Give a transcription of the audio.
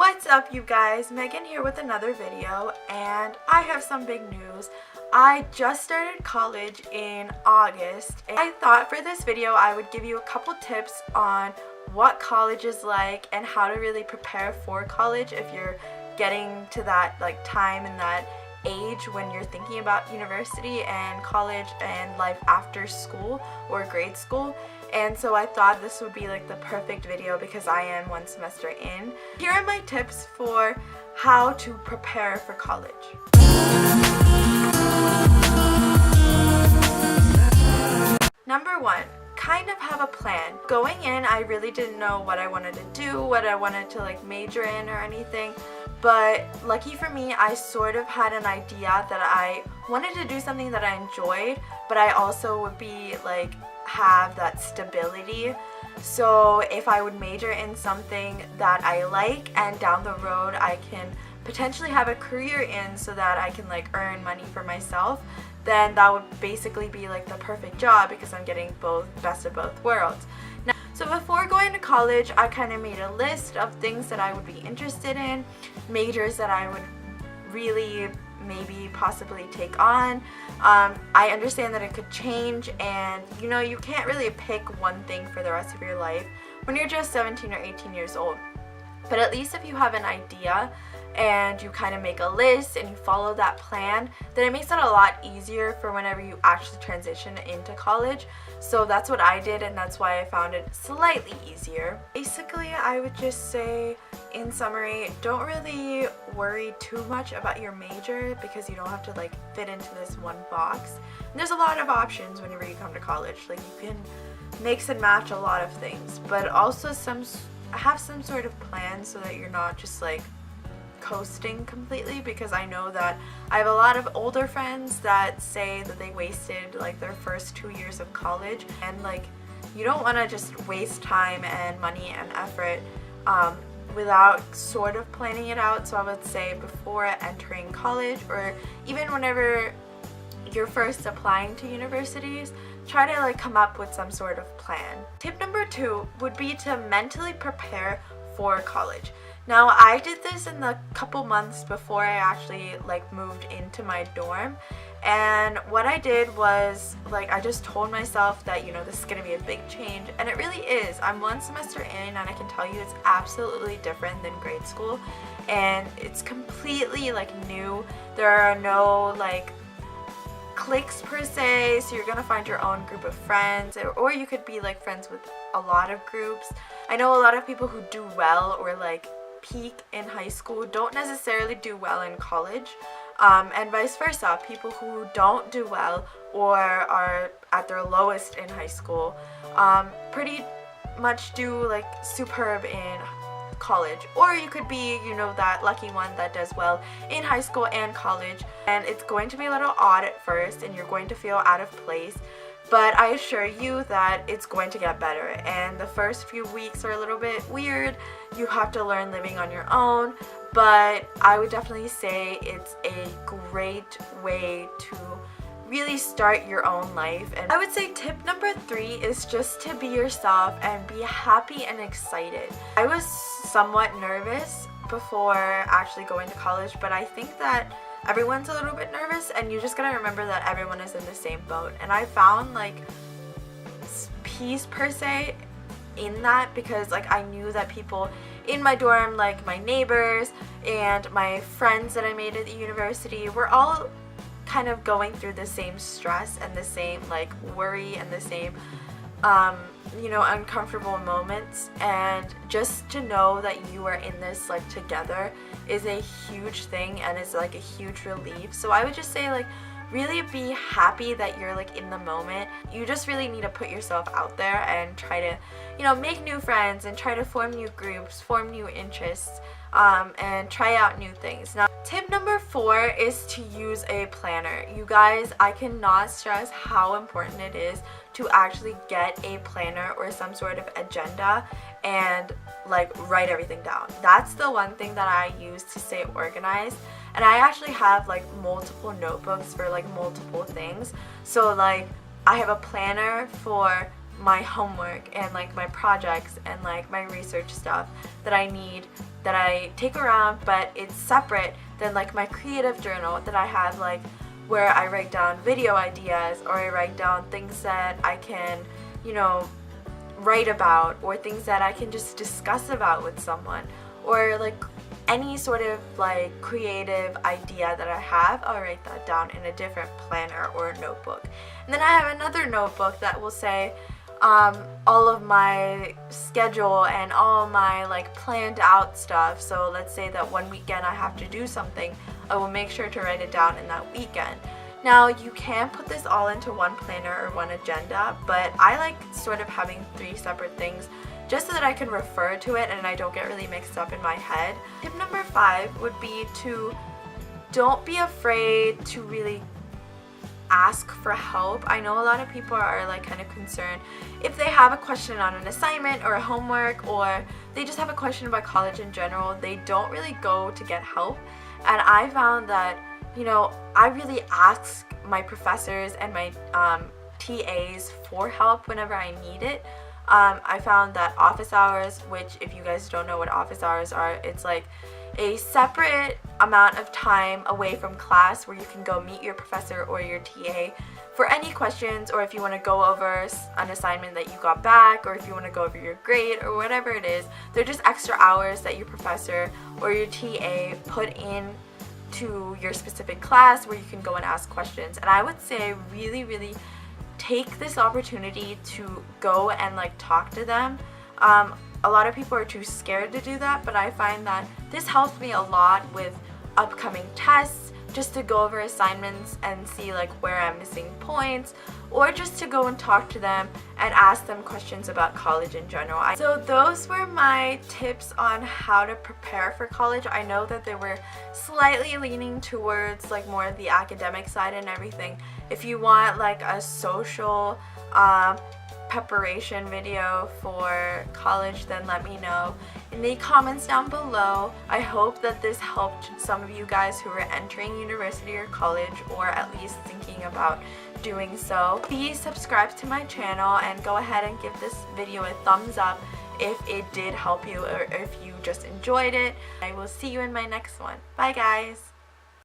What's up, you guys? Megan here with another video, and I have some big news. I just started college in August, and I thought for this video I would give you a couple tips on what college is like and how to really prepare for college if you're getting to that time and that age when you're thinking about university and college and life after school or grade school. And so I thought this would be the perfect video because I am one semester in. Here are my tips for how to prepare for college. Number one, kind of have a plan. Going in, I really didn't know what I wanted to do, what I wanted to major in or anything. But lucky for me, I sort of had an idea that I wanted to do something that I enjoyed, but I also would be have that stability. So if I would major in something that I like and down the road I can potentially have a career in so that I can earn money for myself, then that would basically be the perfect job because I'm getting best of both worlds. Now, so before going to college, I kind of made a list of things that I would be interested in, majors that I would really maybe possibly take on. I understand that it could change, and you can't really pick one thing for the rest of your life when you're just 17 or 18 years old. But at least if you have an idea and you kind of make a list and you follow that plan, then it makes it a lot easier for whenever you actually transition into college. So that's what I did, and that's why I found it slightly easier. Basically, I would just say, in summary, don't really worry too much about your major because you don't have to fit into this one box. And there's a lot of options whenever you come to college. You can mix and match a lot of things, but also have some sort of plan so that you're not just coasting completely, because I know that I have a lot of older friends that say that they wasted their first 2 years of college, and you don't want to just waste time and money and effort without sort of planning it out. So I would say before entering college, or even whenever you're first applying to universities, try to come up with some sort of plan. Tip number 2 would be to mentally prepare for college. Now, I did this in the couple months before I actually moved into my dorm, and what I did was I just told myself that this is gonna be a big change, and it really is. I'm one semester in, and I can tell you it's absolutely different than grade school, and it's completely new. There are no cliques per se, so you're gonna find your own group of friends, or you could be friends with a lot of groups. I know a lot of people who do well or peak in high school don't necessarily do well in college, and vice versa. People who don't do well or are at their lowest in high school pretty much do superb in college. Or you could be that lucky one that does well in high school and college, and it's going to be a little odd at first and you're going to feel out of place, but I assure you that it's going to get better. And the first few weeks are a little bit weird. You have to learn living on your own, but I would definitely say it's a great way to really start your own life. And I would say tip number 3 is just to be yourself and be happy and excited. I was somewhat nervous before actually going to college, but I think that everyone's a little bit nervous, and you just gotta remember that everyone is in the same boat. And I found peace per se in that, because I knew that people in my dorm, my neighbors and my friends that I made at the university, were all kind of going through the same stress and the same worry and the same uncomfortable moments. And just to know that you are in this together is a huge thing, and is a huge relief. So I would just say really be happy that you're in the moment. You just really need to put yourself out there and try to make new friends and try to form new groups, form new interests, and try out new things. Now, tip number 4 is to use a planner. You guys, I cannot stress how important it is to actually get a planner or some sort of agenda and write everything down. That's the one thing that I use to stay organized, and I actually have multiple notebooks for multiple things. So I have a planner for my homework and like my projects and like my research stuff that I need, that I take around, but it's separate than like my creative journal that I have, like where I write down video ideas, or I write down things that I can, you know, write about, or things that I can just discuss about with someone, or like any sort of like creative idea that I have, I'll write that down in a different planner or notebook. And then I have another notebook that will say all of my schedule and all my like planned out stuff. So let's say that one weekend I have to do something, I will make sure to write it down in that weekend. Now you can put this all into one planner or one agenda, but I like sort of having 3 separate things just so that I can refer to it and I don't get really mixed up in my head. Tip number 5 would be to don't be afraid to really ask for help. I know a lot of people are like kind of concerned if they have a question on an assignment or a homework, or they just have a question about college in general, they don't really go to get help. And I found that, you know, I really ask my professors and my TAs for help whenever I need it. I found that office hours, which if you guys don't know what office hours are, it's like a separate amount of time away from class where you can go meet your professor or your TA for any questions, or if you want to go over an assignment that you got back, or if you want to go over your grade or whatever it is. They're just extra hours that your professor or your TA put in to your specific class where you can go and ask questions. And I would say really take this opportunity to go and like talk to them. A lot of people are too scared to do that, but I find that this helps me a lot with upcoming tests, just to go over assignments and see like where I'm missing points, or just to go and talk to them and ask them questions about college in general. So those were my tips on how to prepare for college. I know that they were slightly leaning towards like more of the academic side and everything. If you want like a social preparation video for college, then let me know in the comments down below. I hope that this helped some of you guys who are entering university or college, or at least thinking about doing so. Please subscribe to my channel and go ahead and give this video a thumbs up if it did help you, or if you just enjoyed it. I will see you in my next one. Bye guys!